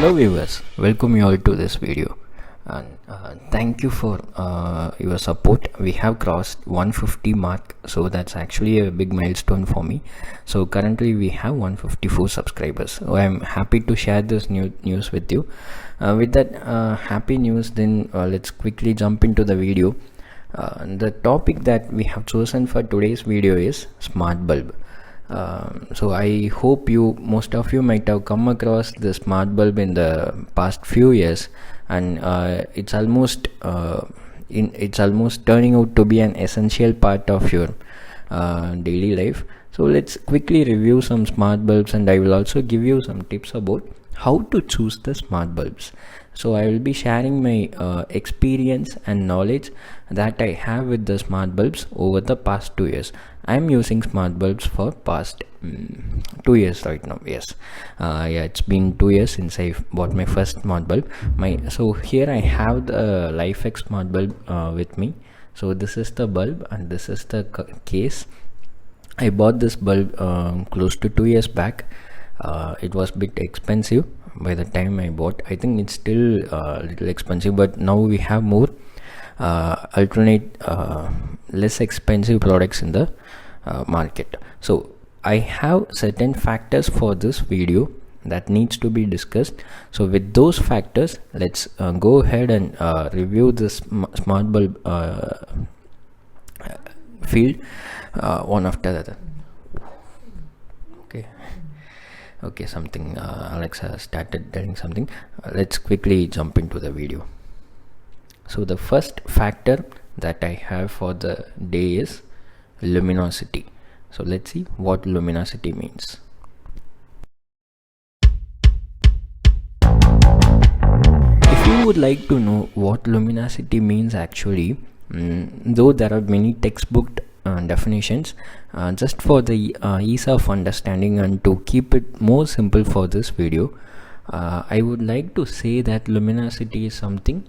Hello viewers, welcome you all to this video, and thank you for your support. We have crossed 150 mark, so that's actually a big milestone for me. So currently we have 154 subscribers, so I'm happy to share this news with you. With that happy news, then let's quickly jump into the video. The topic that we have chosen for today's video is smart bulb. So I hope most of you might have come across the smart bulb in the past few years, and it's almost turning out to be an essential part of your daily life. So let's quickly review some smart bulbs, and I will also give you some tips about how to choose the smart bulbs. So I will be sharing my experience and knowledge that I have with the smart bulbs over the past 2 years. I am using smart bulbs for past 2 years right now. Yes, it's been 2 years since I bought my first smart bulb. So here I have the LifeX smart bulb with me. So this is the bulb and this is the case. I bought this bulb close to 2 years back. It was a bit expensive by the time I bought. I think it's still a little expensive, but now we have more alternate less expensive products in the market. So I have certain factors for this video that needs to be discussed. So with those factors, let's go ahead and review this smart bulb field one after the other. Okay, something Alexa started telling something. Let's quickly jump into the video. So the first factor that I have for the day is luminosity. So let's see what luminosity means. If you would like to know what luminosity means actually, though there are many textbook definitions, just for the ease of understanding and to keep it more simple for this video, I would like to say that luminosity is something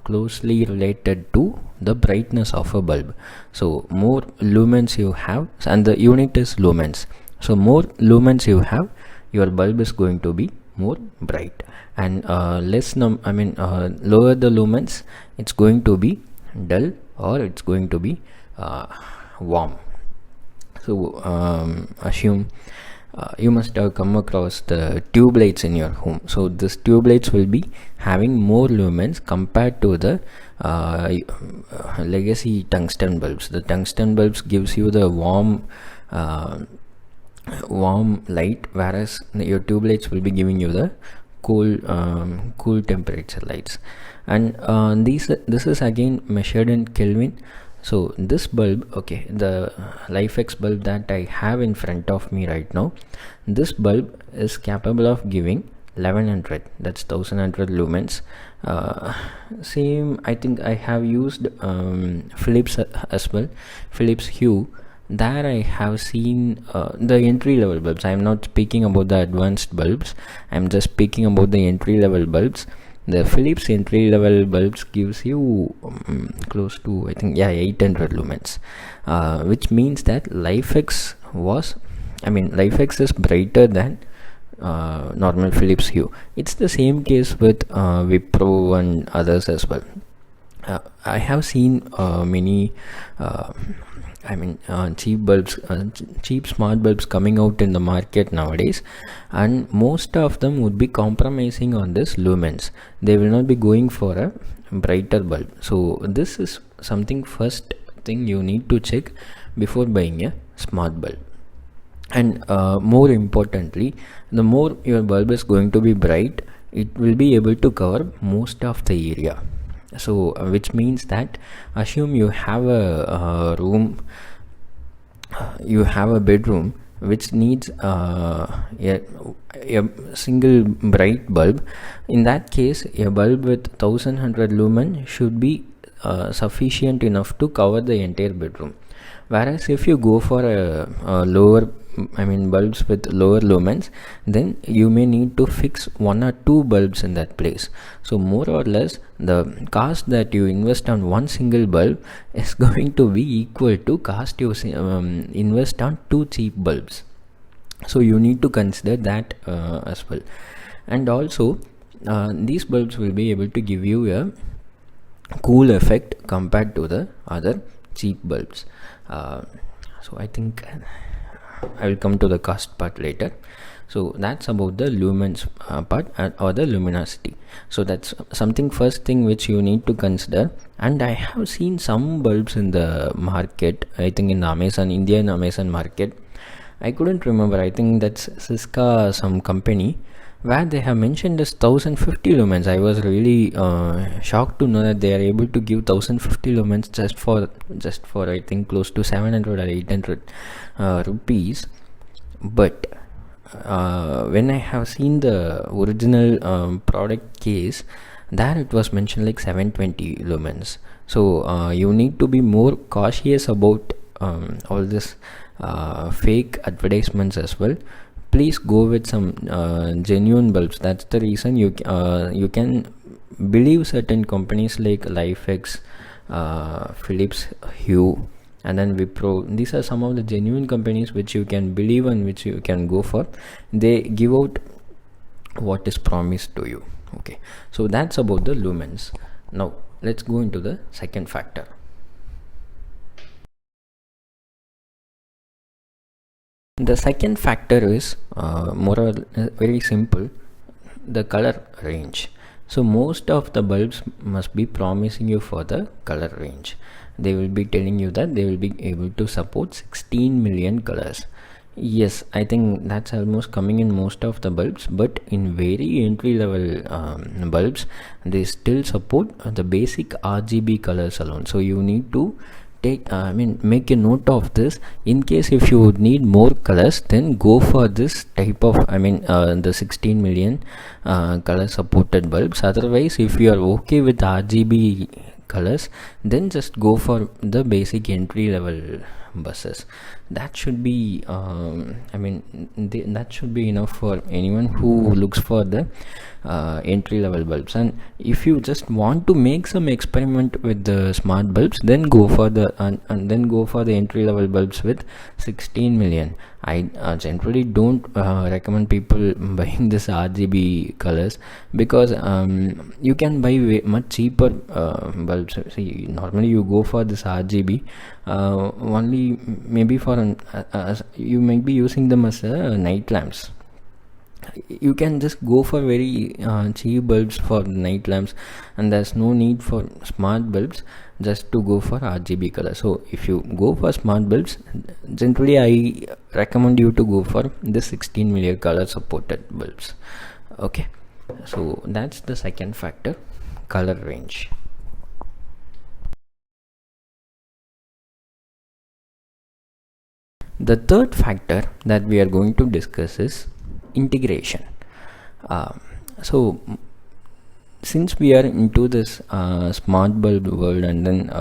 closely related to the brightness of a bulb. So more lumens you have, and the unit is lumens, so more lumens you have, your bulb is going to be more bright, and lower the lumens, it's going to be dull or it's going to be warm. So assume you must have come across the tube lights in your home. So this tube lights will be having more lumens compared to the legacy tungsten bulbs. The tungsten bulbs gives you the warm light, whereas your tube lights will be giving you the cool temperature lights. And this is again measured in Kelvin. So this bulb, okay, the LifeX bulb that I have in front of me right now, this bulb is capable of giving 1100, that's 1100 lumens. Same, I think I have used Philips as well, Philips Hue. There I have seen the entry level bulbs. I am not speaking about the advanced bulbs, I am just speaking about the entry level bulbs. The Philips entry level bulbs gives you close to, I think, 800 lumens, which means that LifeX is brighter than normal Philips Hue. It's the same case with Wipro and others as well. I have seen many cheap bulbs, cheap smart bulbs coming out in the market nowadays, and most of them would be compromising on this lumens. They will not be going for a brighter bulb. So this is something, first thing you need to check before buying a smart bulb. And more importantly, the more your bulb is going to be bright, it will be able to cover most of the area. So which means that, assume you have a bedroom which needs a single bright bulb. In that case, a bulb with 1100 lumen should be sufficient enough to cover the entire bedroom. Whereas if you go for a lower, bulbs with lower lumens, then you may need to fix 1 or 2 bulbs in that place. So more or less, the cost that you invest on one single bulb is going to be equal to cost you invest on 2 cheap bulbs. So you need to consider that as well. and also these bulbs will be able to give you a cool effect compared to the other cheap bulbs. So I think I will come to the cost part later. So that's about the lumens part or the luminosity. So that's something, first thing which you need to consider. And I have seen some bulbs in the market, I think in the Indian Amazon market. I couldn't remember, I think that's Cisca, some company, where they have mentioned as 1050 lumens. I was really shocked to know that they are able to give 1050 lumens just for I think close to 700 or 800 rupees. But when I have seen the original product case, there it was mentioned like 720 lumens. So you need to be more cautious about all this fake advertisements as well. Please go with some genuine bulbs. That's the reason you can believe certain companies like Lifex, Philips Hue, and then Wipro. These are some of the genuine companies which you can believe and which you can go for. They give out what is promised to you. Okay, so that's about the lumens. Now let's go into the second factor. The second factor is more or less very simple, the color range. So most of the bulbs must be promising you for the color range. They will be telling you that they will be able to support 16 million colors. Yes, I think that's almost coming in most of the bulbs, but in very entry level bulbs, they still support the basic RGB colors alone. So you need to make a note of this. In case if you need more colors, then go for this type of the 16 million color supported bulbs. Otherwise, if you are okay with RGB colors, then just go for the basic entry level buses. That should be that should be enough for anyone who looks for the entry level bulbs. And if you just want to make some experiment with the smart bulbs, then go for the entry level bulbs with 16 million. I generally don't recommend people buying this RGB colors, because you can buy much cheaper bulbs. See, normally you go for this RGB only maybe for you might be using them as night lamps. You can just go for very cheap bulbs for night lamps, and there's no need for smart bulbs just to go for RGB color. So if you go for smart bulbs, generally I recommend you to go for the 16 million color supported bulbs. Okay, so that's the second factor, color range. The third factor that we are going to discuss is integration. So since we are into this smart bulb world, and then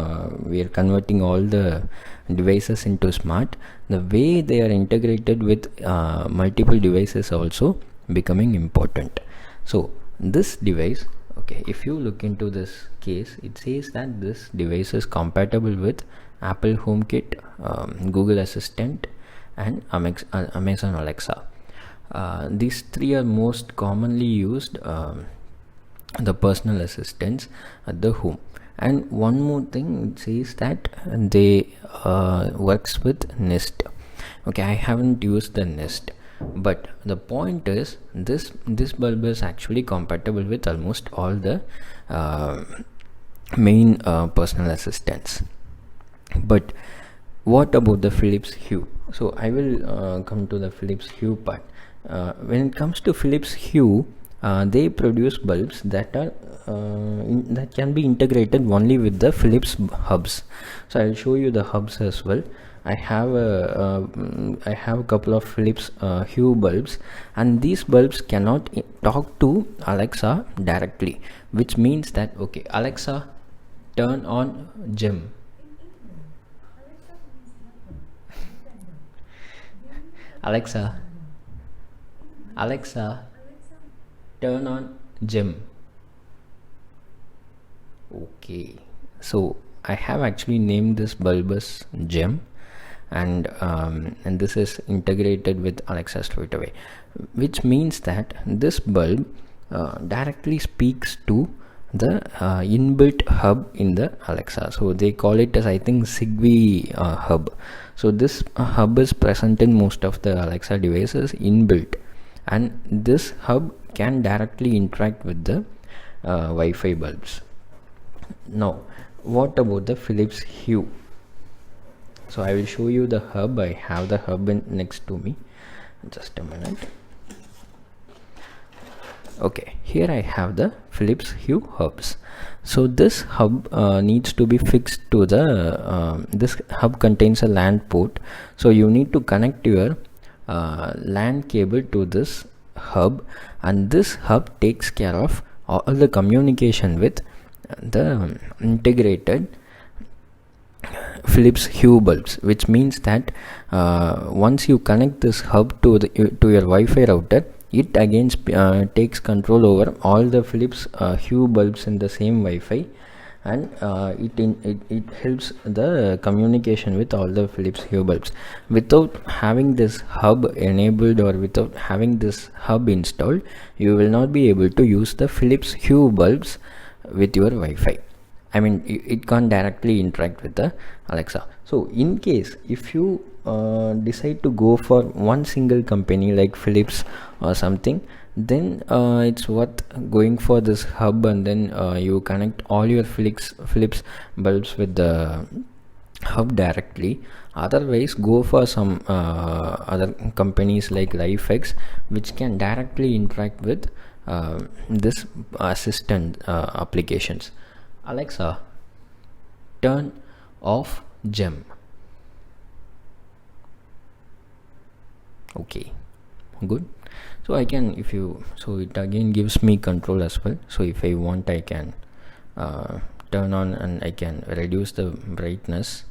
we are converting all the devices into smart, the way they are integrated with multiple devices also becoming important. So this device, okay, if you look into this case, it says that this device is compatible with Apple HomeKit, Google Assistant, and Amazon Alexa. These three are most commonly used the personal assistants at the home. And one more thing, it says that they works with Nest. Okay, I haven't used the Nest, but the point is this bulb is actually compatible with almost all the main personal assistants. But what about the Philips Hue? So I will come to the Philips Hue part. When it comes to Philips Hue, they produce bulbs that are that can be integrated only with the Philips hubs. So I'll show you the hubs as well. I have a couple of Philips Hue bulbs, and these bulbs cannot talk to Alexa directly, which means that, okay, Alexa, turn on gym. Alexa, turn on gym. Okay, so I have actually named this bulb as gem, and this is integrated with Alexa straight away, which means that this bulb directly speaks to the inbuilt hub in the Alexa. So they call it as, I think, Zigbee hub. So this hub is present in most of the Alexa devices inbuilt, and this hub can directly interact with the Wi-Fi bulbs. Now what about the Philips Hue? So I will show you the hub. I have the hub next to me, just a minute. Okay, here I have the Philips Hue hubs. So this hub needs to be fixed to the this hub contains a LAN port, so you need to connect your LAN cable to this hub, and this hub takes care of all the communication with the integrated Philips Hue bulbs, which means that once you connect this hub to your Wi-Fi router, it again takes control over all the Philips Hue bulbs in the same Wi-Fi, and it helps the communication with all the Philips Hue bulbs. Without having this hub enabled or without having this hub installed, you will not be able to use the Philips Hue bulbs with your Wi-Fi. I mean, it can't directly interact with the Alexa. So in case if you decide to go for one single company like Philips or something, then it's worth going for this hub, and then you connect all your Philips bulbs with the hub directly. Otherwise, go for some other companies like Lifex, which can directly interact with this assistant applications. Alexa, turn off gem. Okay, good. So I can, if you, so it again gives me control as well. So if I want, I can turn on, and I can reduce the brightness,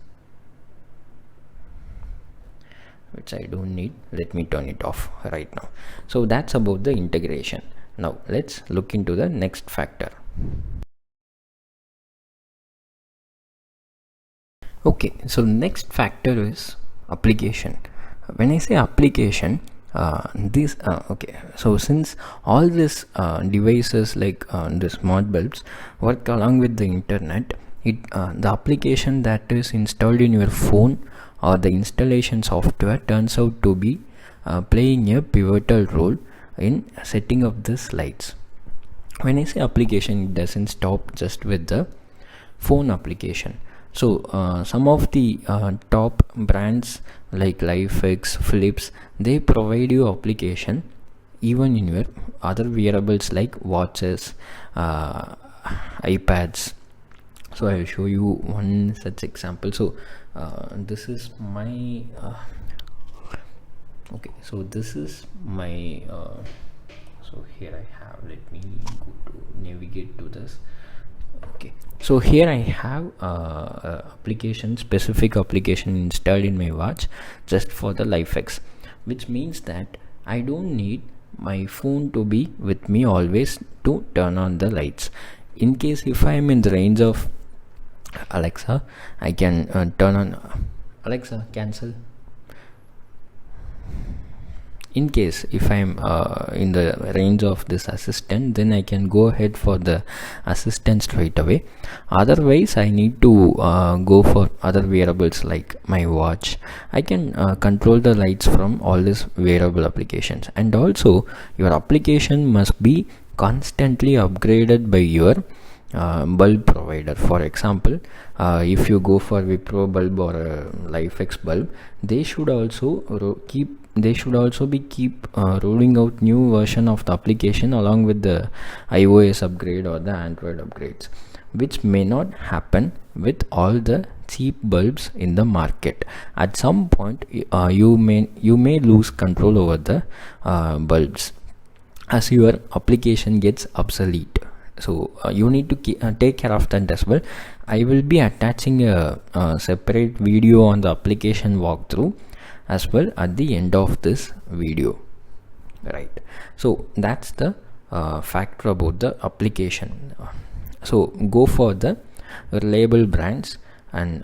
which I don't need. Let me turn it off right now. So that's about the integration. Now let's look into the next factor. Okay, so next factor is application. When I say application, okay, so since all these devices like the smart bulbs work along with the internet, the application that is installed in your phone or the installation software turns out to be playing a pivotal role in setting up these lights. When I say application, it doesn't stop just with the phone application. So some of the top brands like Lifex, Philips, they provide you application even in your other wearables like watches, iPads. So I will show you one such example. So this is my okay, so this is my so here I have, let me go to navigate to this. Okay, so here I have specific application installed in my watch just for the Lifex, which means that I don't need my phone to be with me always to turn on the lights. In case if I am in the range of Alexa, I can turn on Alexa, cancel. In case if I am in the range of this assistant, then I can go ahead for the assistant straight away. Otherwise, I need to go for other wearables like my watch. I can control the lights from all these wearable applications, and also your application must be constantly upgraded by your bulb provider. For example, if you go for Wipro bulb or Lifex bulb, they should also keep rolling out new version of the application along with the iOS upgrade or the Android upgrades, which may not happen with all the cheap bulbs in the market. At some point, you may lose control over the bulbs as your application gets obsolete. So you need to take care of that as well. I will be attaching a separate video on the application walkthrough as well at the end of this video, right? So that's the factor about the application. So go for the reliable brands and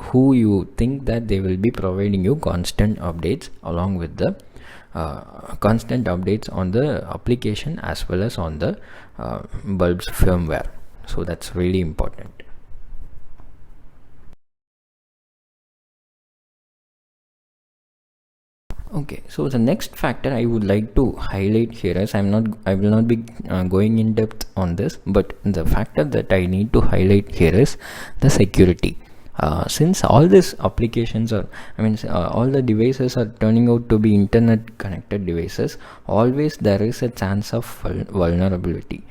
who you think that they will be providing you constant updates along with the constant updates on the application as well as on the bulb's firmware. So that's really important. Okay, so the next factor I would like to highlight here is I will not be going in depth on this, but the factor that I need to highlight here is the security. Since all these applications are, all the devices are turning out to be internet connected devices, always there is a chance of vulnerability.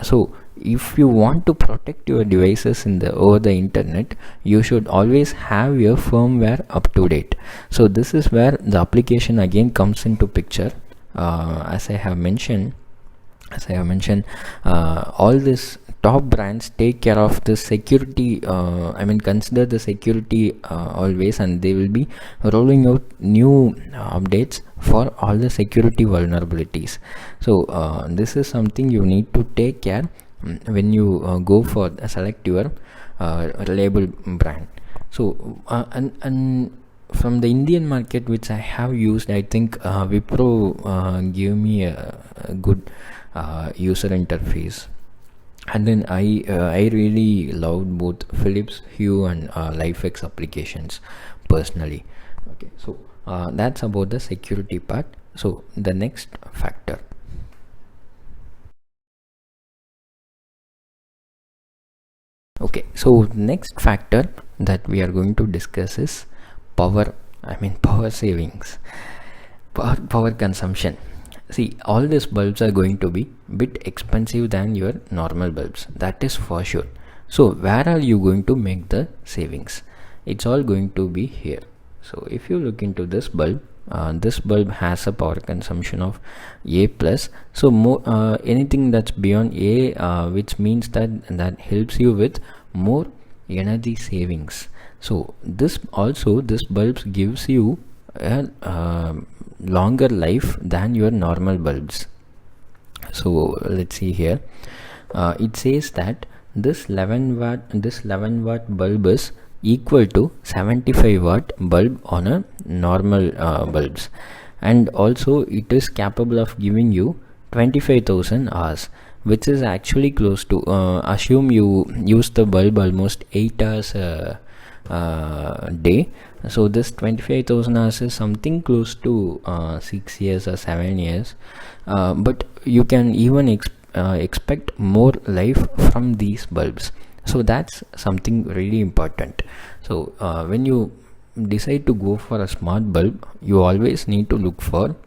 So if you want to protect your devices over the internet, you should always have your firmware up to date. So this is where the application again comes into picture. As I have mentioned, all these top brands take care of the security, consider the security always, and they will be rolling out new updates for all the security vulnerabilities. So this is something you need to take care when you go for select your reliable brand. So and from the Indian market, which I have used, I think Wipro gave me a good user interface, and then I really loved both Philips Hue and LifeX applications personally. Okay, so that's about the security part. So the next factor. Okay, so next factor that we are going to discuss is power savings, power consumption. See, all these bulbs are going to be bit expensive than your normal bulbs, that is for sure. So where are you going to make the savings? It's all going to be here. So if you look into this bulb has a power consumption of A plus. So more anything that's beyond A, which means that helps you with more energy savings. So this bulbs gives you a longer life than your normal bulbs. So let's see here. It says that this 11 watt bulb is equal to 75 watt bulb on a normal bulbs, and also it is capable of giving you 25,000 hours, which is actually close to assume you use the bulb almost 8 hours a day. So this 25,000 hours is something close to 6 years or 7 years, but you can even expect more life from these bulbs. So that's something really important. So when you decide to go for a smart bulb, you always need to look for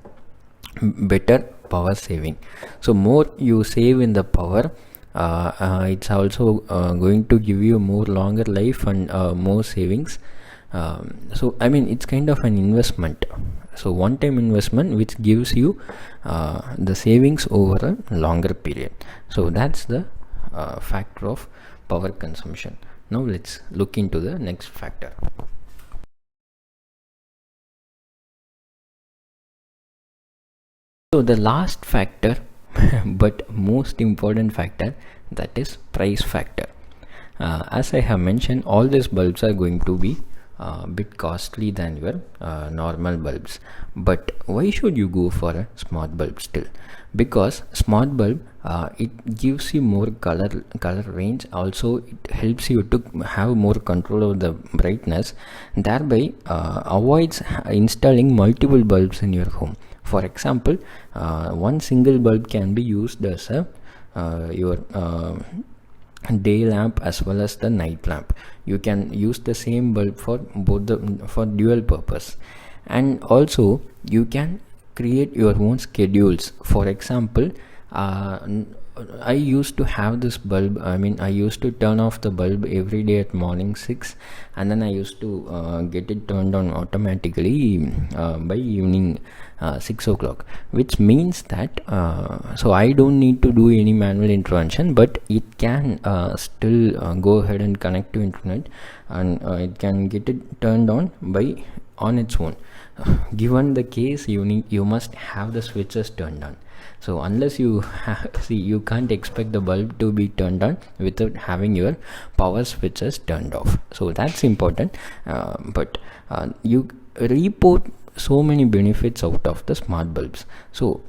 better power saving. So more you save in the power, it's also going to give you more longer life and more savings. So it's kind of an investment, so one time investment which gives you the savings over a longer period. So that's the factor of power consumption. Now let's look into the next factor. So the last factor but most important factor, that is price factor. As I have mentioned, all these bulbs are going to be a bit costly than your normal bulbs, but why should you go for a smart bulb still? Because smart bulb, it gives you more color range, also it helps you to have more control over the brightness, thereby avoids installing multiple bulbs in your home. For example, one single bulb can be used as a your day lamp as well as the night lamp. You can use the same bulb for for dual purpose, and also you can create your own schedules. For example, I used to have this bulb, I used to turn off the bulb every day at morning 6, and then I used to get it turned on automatically by evening 6 o'clock, which means that so I don't need to do any manual intervention, but it can still go ahead and connect to internet, and it can get it turned on its own. given the case, you must have the switches turned on. So unless you see, you can't expect the bulb to be turned on without having your power switches turned off. So that's important. But you report so many benefits out of the smart bulbs. So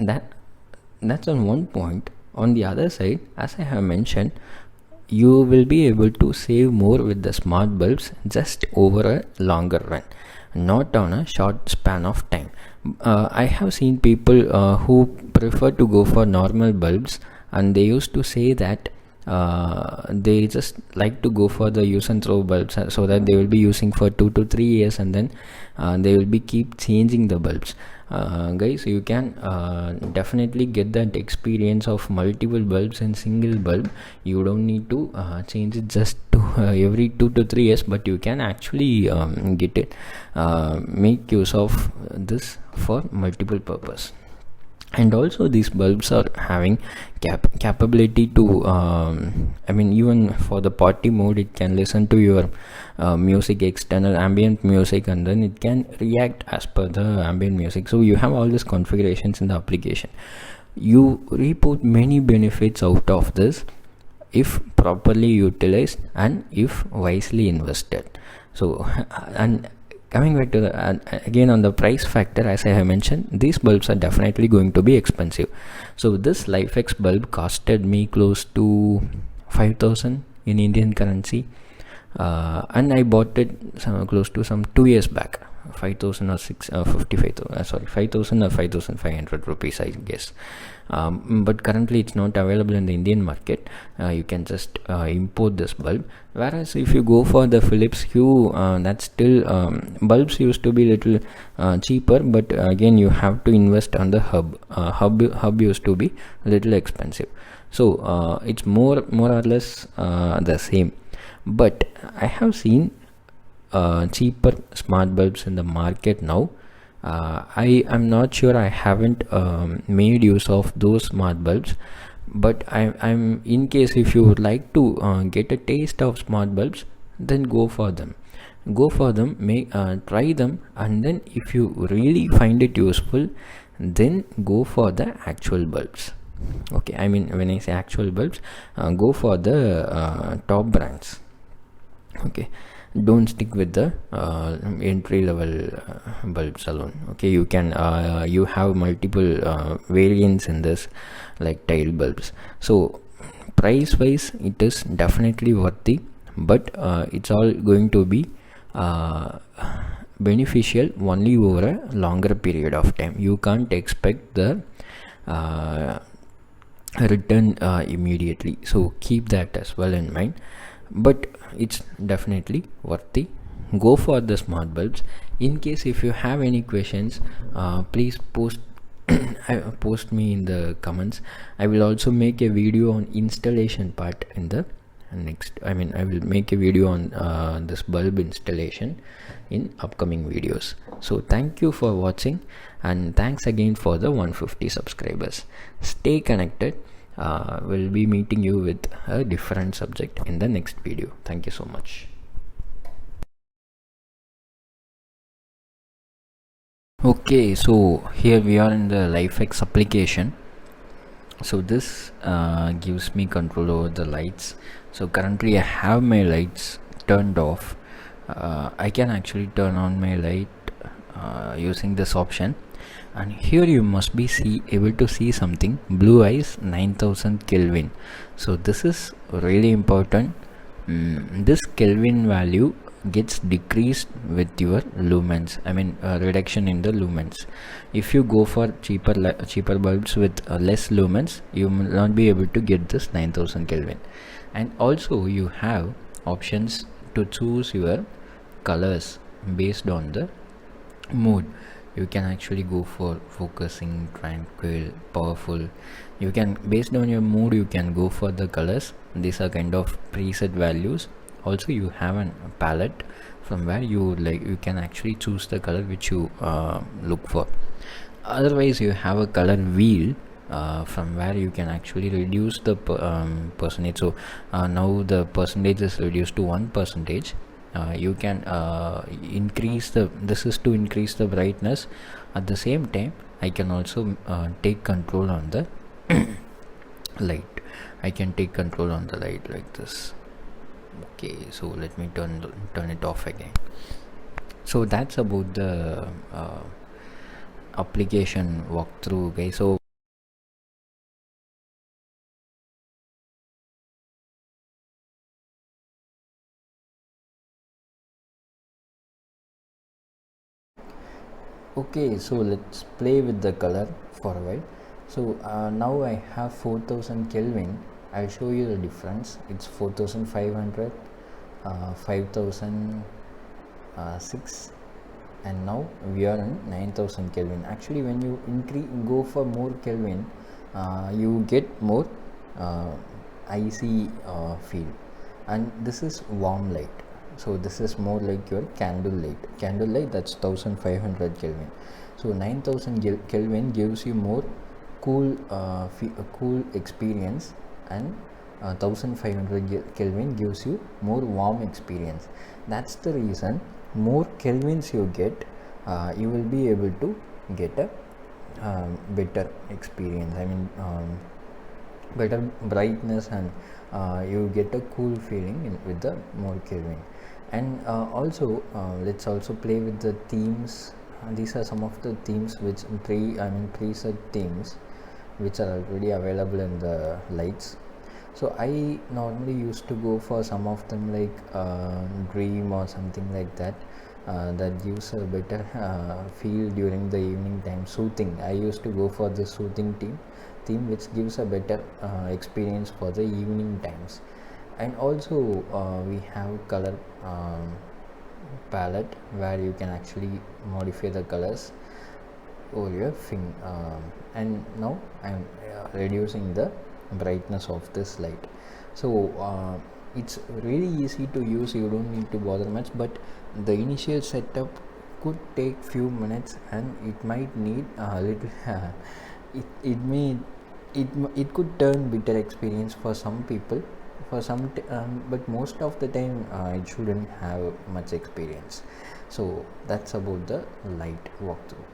that's on one point. On the other side, as I have mentioned, you will be able to save more with the smart bulbs just over a longer run, not on a short span of time. I have seen people who prefer to go for normal bulbs, and they used to say that they just like to go for the use and throw bulbs, so that they will be using for 2 to 3 years, and then they will be keep changing the bulbs. Guys, you can definitely get that experience of multiple bulbs in single bulb. You don't need to change it just to every 2 to 3 years, but you can actually get it, make use of this for multiple purpose. And also these bulbs are having capability to even for the party mode, it can listen to your music, external ambient music, and then it can react as per the ambient music. So you have all these configurations in the application. You report many benefits out of this if properly utilized and if wisely invested. So and coming back to the again on the price factor, as I have mentioned, these bulbs are definitely going to be expensive. So this LifeX bulb costed me close to 5,000 in Indian currency, and I bought it close to some 2 years back. 5,000 or 55,000, 5,000 or 5,500 rupees, I guess. But currently it's not available in the Indian market. You can just import this bulb. Whereas if you go for the Philips Hue, that's still bulbs used to be little cheaper, but again you have to invest on the hub. Hub used to be a little expensive. So it's more or less the same. But I have seen cheaper smart bulbs in the market now. I am not sure, I haven't made use of those smart bulbs, but I'm in case if you would like to get a taste of smart bulbs, then go for them, try them, and then if you really find it useful, then go for the actual bulbs. Okay, I mean, when I say actual bulbs, go for the top brands. Okay, don't stick with the entry level bulbs alone. Okay, you can you have multiple variants in this, like tile bulbs. So price wise it is definitely worthy, but it's all going to be beneficial only over a longer period of time. You can't expect the return immediately, so keep that as well in mind. But it's definitely worthy. Go for the smart bulbs. In case if you have any questions, please post me in the comments. I will also make a video on installation part in the next. I will make a video on this bulb installation in upcoming videos. So thank you for watching, and thanks again for the 150 subscribers. Stay connected. We'll be meeting you with a different subject in the next video. Thank you so much. Okay, so here we are in the LifeX application. So this gives me control over the lights. So currently I have my lights turned off. I can actually turn on my light using this option. And here you must be able to see something, blue eyes 9000 Kelvin. So this is really important. This Kelvin value gets decreased with your lumens, reduction in the lumens. If you go for cheaper bulbs with less lumens, you will not be able to get this 9000 Kelvin. And also you have options to choose your colors based on the mood. You can actually go for focusing, tranquil, powerful. You can, based on your mood, you can go for the colors. These are kind of preset values. Also you have a palette from where you can actually choose the color which you look for. Otherwise you have a color wheel from where you can actually reduce the percentage. So now the percentage is reduced to 1%. you can increase the, this is to increase the brightness. At the same time, I can also take control on the light. I can take control on the light like this. Okay, so let me turn it off again. So that's about the application walkthrough, guys. So okay, so let's play with the color for a while. So now I have 4000 Kelvin. I'll show you the difference. It's 4500, 5006, and now we are in 9000 Kelvin. Actually, when you go for more Kelvin, you get more icy feel, and this is warm light. So this is more like your candle light, that's 1500 Kelvin. So 9000 Kelvin gives you more cool cool experience, and 1500 Kelvin gives you more warm experience. That's the reason more Kelvins you get, you will be able to get a better experience. I mean, better brightness, and you get a cool feeling with the more Kelvin. And also let's also play with the themes. These are some of the themes which preset themes which are already available in the lights. So I normally used to go for some of them, like dream or something like that, that gives a better feel during the evening time. Soothing, I used to go for the soothing theme which gives a better experience for the evening times. And also we have color palette, where you can actually modify the colors over your finger. And now I'm reducing the brightness of this light. So it's really easy to use, you don't need to bother much, but the initial setup could take few minutes, and it might need a little it could turn bitter experience for some people, for some but most of the time it shouldn't have much experience. So that's about the light walkthrough.